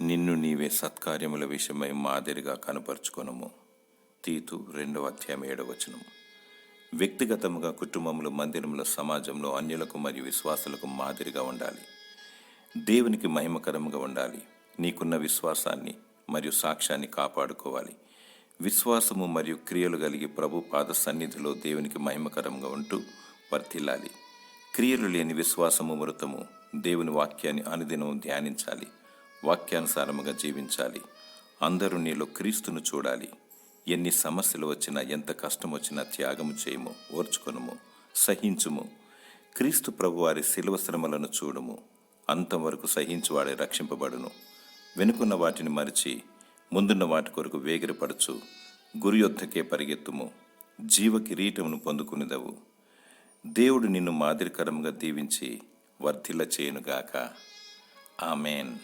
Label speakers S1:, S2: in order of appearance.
S1: నిన్ను నీవే సత్కార్యముల విషయమై మాదిరిగా కనపరుచుకొనుము. తీతు 2:7. వ్యక్తిగతముగా, కుటుంబములు, మందిరముల, సమాజంలో అన్యులకు మరియు విశ్వాసులకు మాదిరిగా ఉండాలి. దేవునికి మహిమకరముగా ఉండాలి. నీకున్న విశ్వాసాన్ని మరియు సాక్ష్యాన్ని కాపాడుకోవాలి. విశ్వాసము మరియు క్రియలు కలిగి ప్రభు పాద సన్నిధిలో దేవునికి మహిమకరంగా ఉంటూ వర్ధిల్లాలి. క్రియలు లేని విశ్వాసము మృతము. దేవుని వాక్యాన్ని అనుదినం ధ్యానించాలి. వాక్యానుసారముగా జీవించాలి. అందరూ నీలో క్రీస్తును చూడాలి. ఎన్ని సమస్యలు వచ్చినా, ఎంత కష్టం వచ్చినా త్యాగము చేయము, ఓర్చుకొనుము, సహించుము. క్రీస్తు ప్రభు వారి శిలువ శ్రమలను చూడుము. అంతం వరకు సహించువాడే రక్షింపబడును. వెనుకున్న వాటిని మరిచి ముందున్న వాటి కొరకు వేగిరపడుచు గురి యొద్దకే పరిగెత్తుము. జీవ కిరీటమును పొందుకునిదవు. దేవుడు నిన్ను మాదిరికరంగా దీవించి వర్ధిల్ల చేయునుగాక. ఆమెన్.